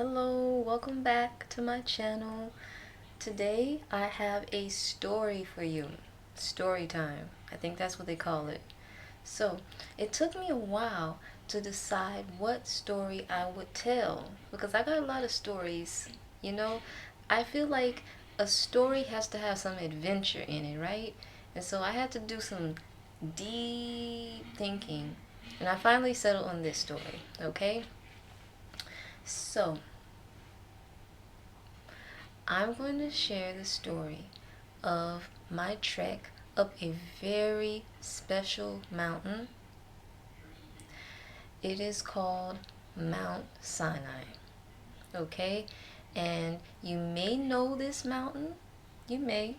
Hello, welcome back to my channel. Today I have a story for you. Story time. I think that's what they call it. So, it took me a while to decide what story I would tell because I got a lot of stories. You know, I feel like a story has to have some adventure in it, right? And so I had to do some deep thinking and I finally settled on this story, okay? So, I'm going to share the story of my trek up a very special mountain. It is called Mount Sinai, okay? And you may know this mountain. You may.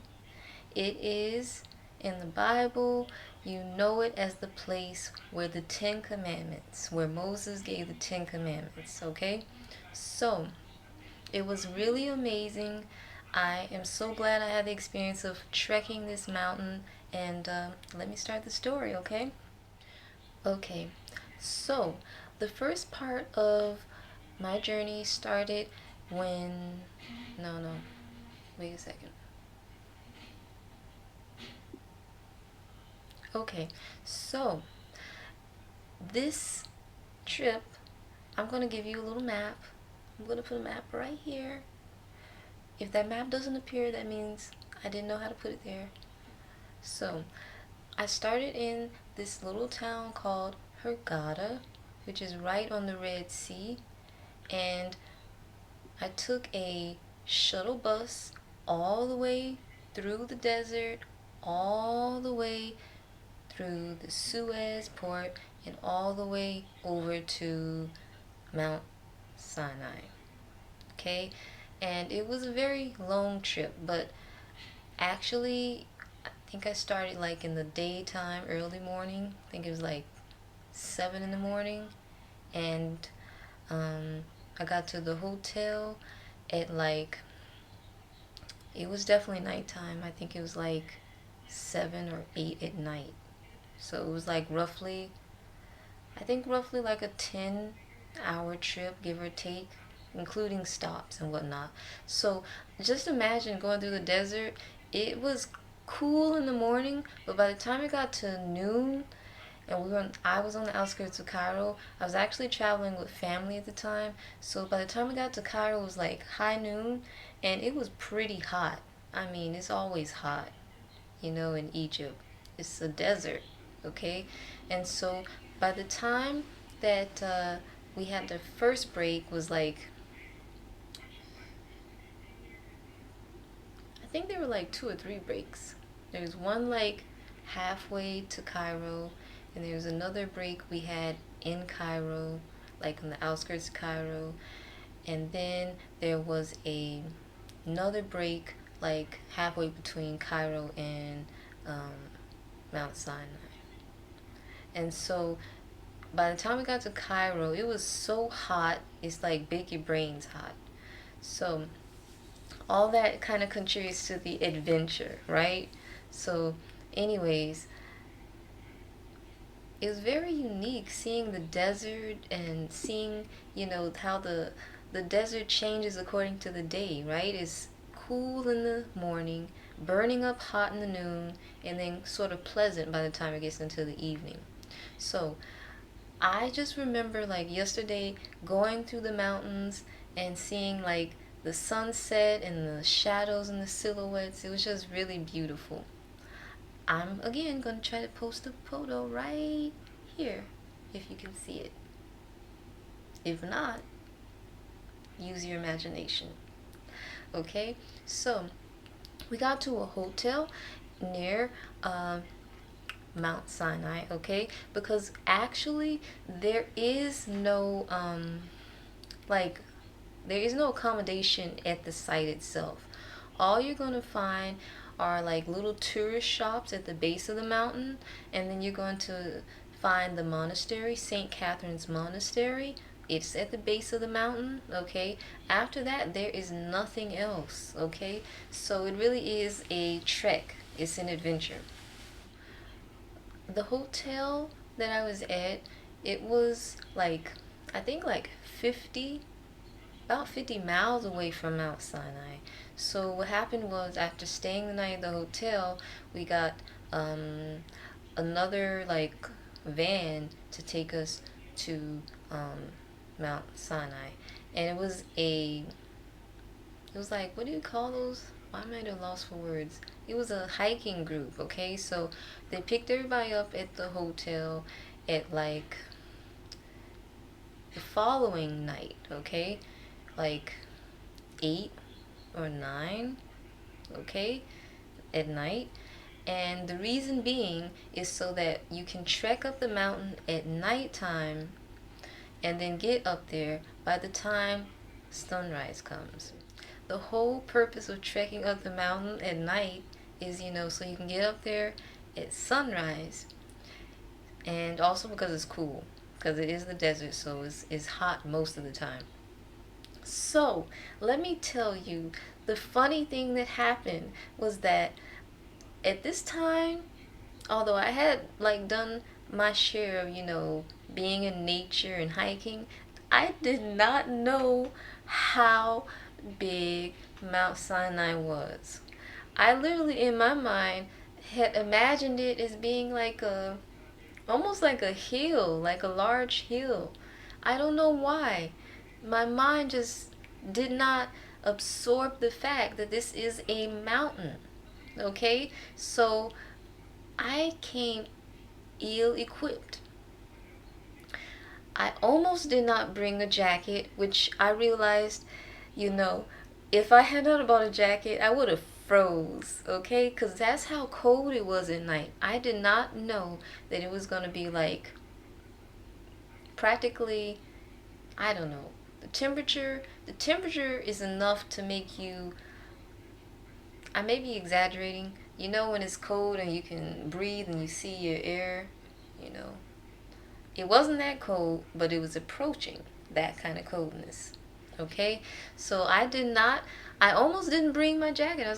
It is in the Bible. You know it as the place where the Ten Commandments, where Moses gave the Ten Commandments, okay? So, it was really amazing. I am so glad I had the experience of trekking this mountain. And let me start the story, okay? Okay, so the first part of my journey started when. No, no, wait a second. Okay, so this trip, I'm going to give you a little map. I'm going to put a map right here. If that map doesn't appear, that means I didn't know how to put it there. So, I started in this little town called Hurghada, which is right on the Red Sea, and I took a shuttle bus all the way through the desert, all the way through the Suez port, and all the way over to Mount Sinai. Okay, and it was a very long trip, but actually I think I started like in the daytime, early morning. I think it was like 7 in the morning, and um, I got to the hotel at like, it was definitely nighttime. I think it was like 7 or 8 at night. So it was like roughly, I think roughly like a 10-hour trip, give or take, including stops and whatnot. So just imagine going through the desert. It was cool in the morning, but by the time it got to noon, and I was on the outskirts of Cairo. I was actually traveling with family at the time, so by the time we got to Cairo, it was like high noon, and it was pretty hot. I mean, it's always hot, in Egypt. It's a desert, okay? And so by the time that we had the first break was like, I think there were like two or three breaks. There was one like halfway to Cairo, and there was another break we had in Cairo, like on the outskirts of Cairo, and then there was another break like halfway between Cairo and um, Mount Sinai. And so by the time we got to Cairo, it was so hot, it's like bake your brains hot. So all that kind of contributes to the adventure, right? So, anyways, it was very unique seeing the desert and seeing, how the desert changes according to the day, right? It's cool in the morning, burning up hot in the noon, and then sort of pleasant by the time it gets into the evening. So, I just remember like yesterday going through the mountains and seeing like the sunset and the shadows and the silhouettes. It was just really beautiful. I'm again going to try to post a photo right here if you can see it. If not, use your imagination. Okay, so we got to a hotel near Mount Sinai, okay? Because actually there is no like there is no accommodation at the site itself. All you're going to find are like little tourist shops at the base of the mountain, and then you're going to find the monastery, St. Catherine's Monastery. It's at the base of the mountain, okay? After that, there is nothing else, okay? So it really is a trek. It's an adventure. The hotel that I was at, it was like, I think like 50 about 50 miles away from Mount Sinai. So what happened was, after staying the night at the hotel, we got another like van to take us to Mount Sinai, and it was like, what do you call those? Why am I at a loss for words? It was a hiking group, okay? So they picked everybody up at the hotel at like the following night, okay? Like 8 or 9, okay? At night. And the reason being is so that you can trek up the mountain at nighttime and then get up there by the time sunrise comes. The whole purpose of trekking up the mountain at night is, so you can get up there at sunrise, and also because it's cool, because it is the desert, so it's hot most of the time. So, let me tell you, the funny thing that happened was that at this time, although I had like done my share of, being in nature and hiking, I did not know how big Mount Sinai was. I literally, in my mind, had imagined it as being like almost like a hill, like a large hill. I don't know why. My mind just did not absorb the fact that this is a mountain. Okay? So I came ill equipped. I almost did not bring a jacket, which I realized, if I had not bought a jacket, I would have froze, okay? Because that's how cold it was at night. I did not know that it was going to be like practically, I don't know, the temperature is enough to make you, I may be exaggerating, when it's cold and you can breathe and you see your air, you know. It wasn't that cold, but it was approaching that kind of coldness. Okay? So I almost didn't bring my jacket. I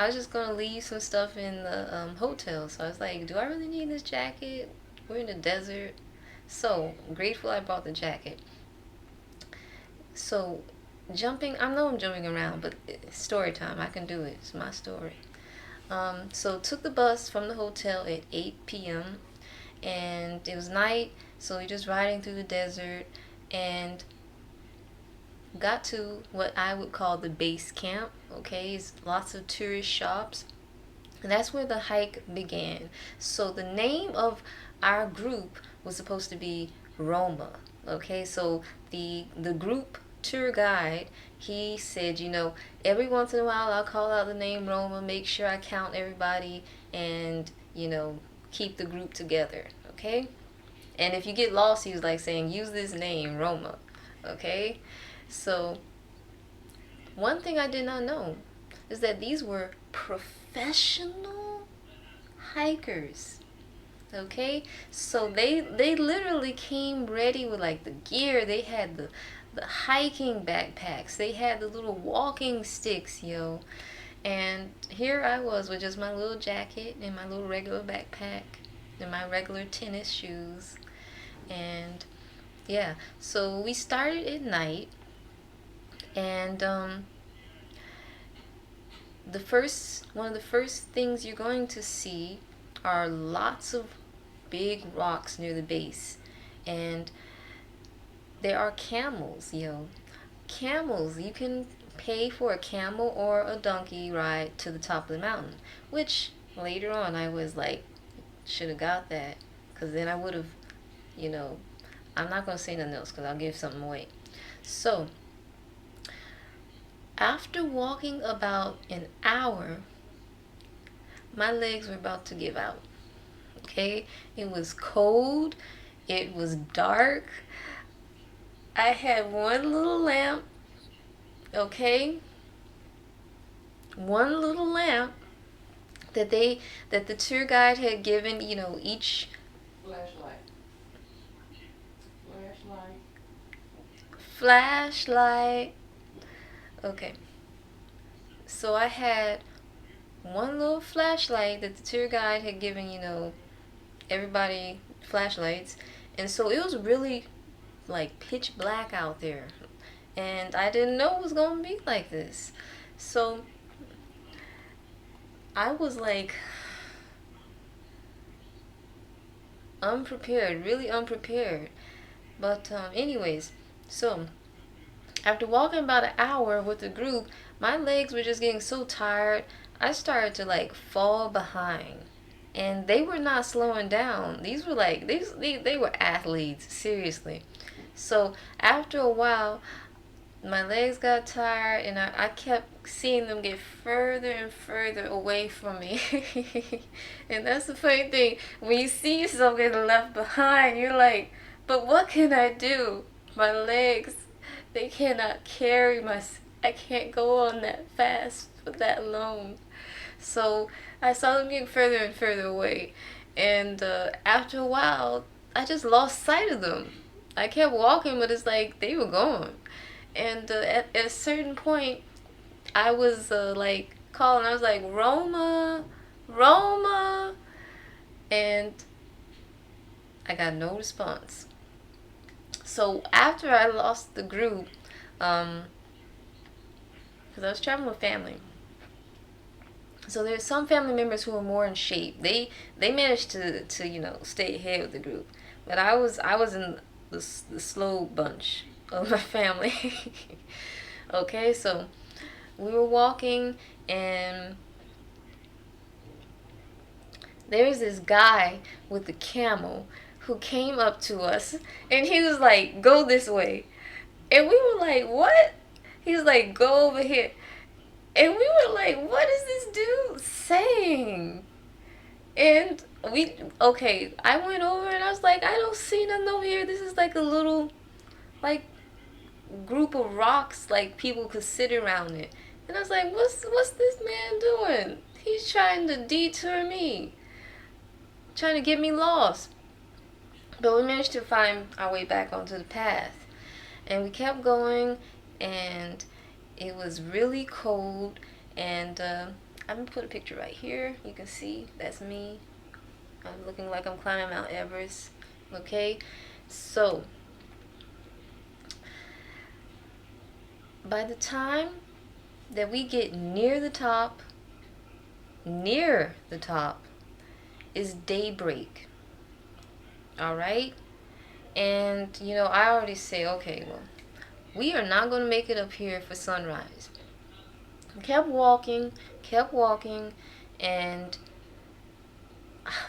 was just going to leave some stuff in the hotel. So I was like, do I really need this jacket? We're in the desert. So grateful I brought the jacket. So I know I'm jumping around, but it's story time. I can do it. It's my story. So took the bus from the hotel at 8 p.m. and it was night, so we're just riding through the desert and got to what I would call the base camp. Okay, it's lots of tourist shops, and that's where the hike began. So the name of our group was supposed to be Roma. Okay, so the group tour guide, he said, every once in a while I'll call out the name Roma, make sure I count everybody, and keep the group together. Okay, and if you get lost, he was like saying, use this name Roma. Okay, so one thing I did not know is that these were professional hikers. Okay, so they literally came ready with like the gear. They had the hiking backpacks. They had the little walking sticks, yo. And here I was with just my little jacket and my little regular backpack and my regular tennis shoes. And yeah, so we started at night, and one of the first things you're going to see are lots of big rocks near the base, and there are camels, yo. Camels, you can pay for a camel or a donkey ride to the top of the mountain, which later on I was like, should have got that, because then I would have, I'm not going to say nothing else because I'll give something away. So after walking about an hour, my legs were about to give out. Okay, it was cold, it was dark. I had one little lamp, okay, one little lamp that the tour guide had given, each flashlight. Okay, so I had one little flashlight that the tour guide had given, everybody flashlights, and so it was really like pitch black out there. and I didn't know it was gonna be like this. So I was like unprepared, really unprepared. But anyways, so after walking about an hour with the group, my legs were just getting so tired. I started to like fall behind, and they were not slowing down. These were like they were athletes, seriously. So after a while, my legs got tired, and I kept seeing them get further and further away from me. And that's the funny thing. When you see yourself getting left behind, you're like, but what can I do? My legs, they cannot carry my. I can't go on that fast for that long. So I saw them getting further and further away. And after a while, I just lost sight of them. I kept walking, but it's like they were gone. And at a certain point, I was like calling. I was like, Roma, Roma. And I got no response. So after I lost the group, because I was traveling with family. So there's some family members who are more in shape. They managed to stay ahead with the group, but I was in the slow bunch of my family. Okay, so we were walking, and there's this guy with the camel who came up to us, and he was like, "Go this way," and we were like, "What?" He was like, "Go over here." And we were like, what is this dude saying? And okay, I went over and I was like, I don't see nothing over here. This is like a little, like, group of rocks, like, people could sit around it. And I was like, what's this man doing? He's trying to detour me, trying to get me lost. But we managed to find our way back onto the path. And we kept going, and it was really cold. And I'm gonna put a picture right here. You can see that's me. I'm looking like I'm climbing Mount Everest. Okay, so by the time that we get near the top is daybreak. All right, and I already say, okay, well, we are not going to make it up here for sunrise. Kept walking, and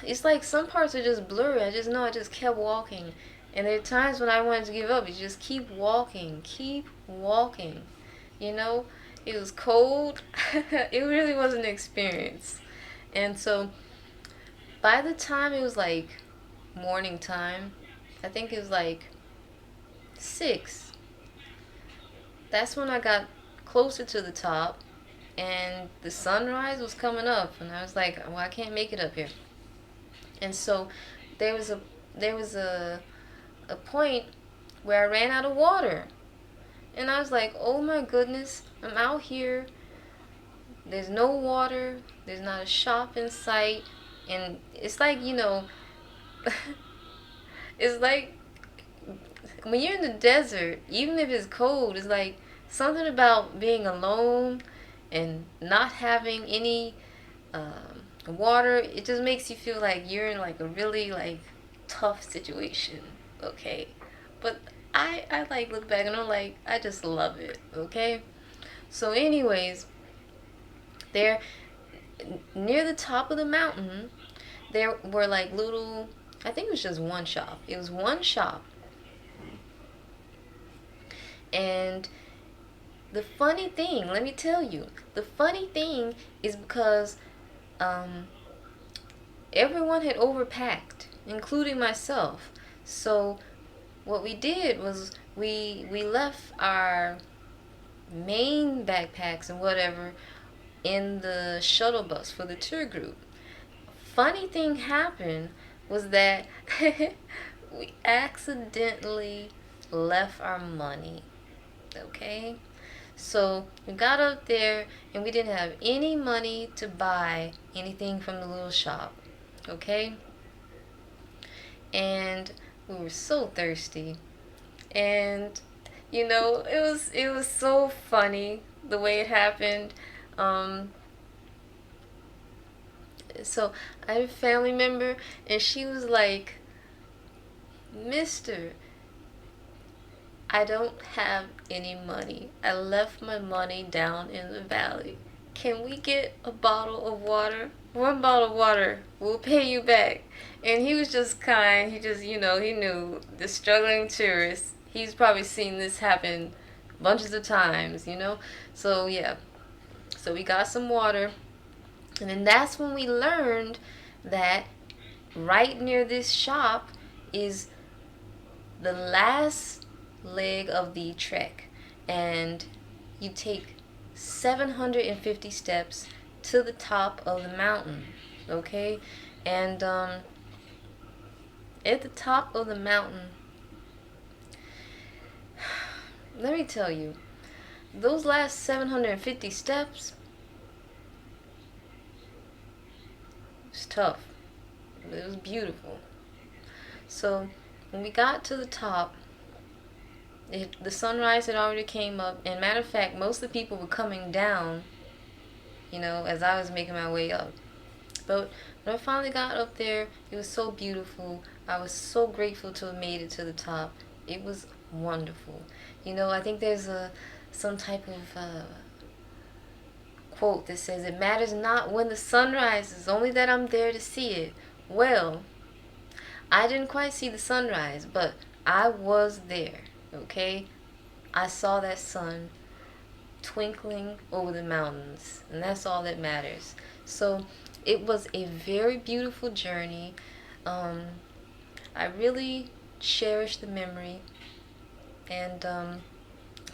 it's like some parts are just blurry. I just know I just kept walking. And there are times when I wanted to give up. You just keep walking, keep walking. You know, it was cold. It really was an experience. And so by the time it was like morning time, I think it was like 6. That's when I got closer to the top, and the sunrise was coming up, and I was like, well, I can't make it up here. And so there was a point where I ran out of water. And I was like, oh my goodness, I'm out here. There's no water. There's not a shop in sight. And it's like, it's like when you're in the desert, even if it's cold, it's like something about being alone and not having any water. It just makes you feel like you're in like a really like tough situation. Okay, but I like look back and I'm like, I just love it. Okay, so anyways, there near the top of the mountain, there were like little. I think it was just one shop. It was one shop, and the funny thing, let me tell you, the funny thing is because um, everyone had overpacked, including myself. So what we did was we left our main backpacks and whatever in the shuttle bus for the tour group. Funny thing happened was that we accidentally left our money. Okay? So we got up there and we didn't have any money to buy anything from the little shop. Okay? And we were so thirsty. And It was so funny the way it happened. Um, so I had a family member, and she was like, "Mister, I don't have any money. I left my money down in the valley. Can we get a bottle of water? One bottle of water. We'll pay you back." And he was just kind. He just, he knew the struggling tourist. He's probably seen this happen bunches of times. So, yeah. So we got some water. And then that's when we learned that right near this shop is the last leg of the trek, and you take 750 steps to the top of the mountain. Okay, and at the top of the mountain, let me tell you, those last 750 steps was tough. It was beautiful. So when we got to the top, the sunrise had already came up, and matter of fact, most of the people were coming down, as I was making my way up. But when I finally got up there, it was so beautiful. I was so grateful to have made it to the top. It was wonderful. I think there's some type of quote that says, "It matters not when the sun rises, only that I'm there to see it." Well, I didn't quite see the sunrise, but I was there, okay? I saw that sun twinkling over the mountains, and that's all that matters. So it was a very beautiful journey. Um, I really cherish the memory, and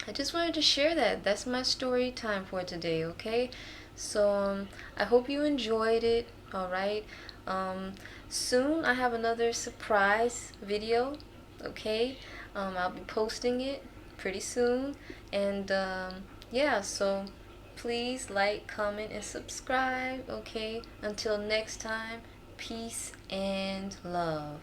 I just wanted to share that. That's my story time for today, okay? So I hope you enjoyed it, all right? Um, Soon I have another surprise video, okay? I'll be posting it pretty soon, and yeah, so please like, comment, and subscribe, okay? Until next time, peace and love.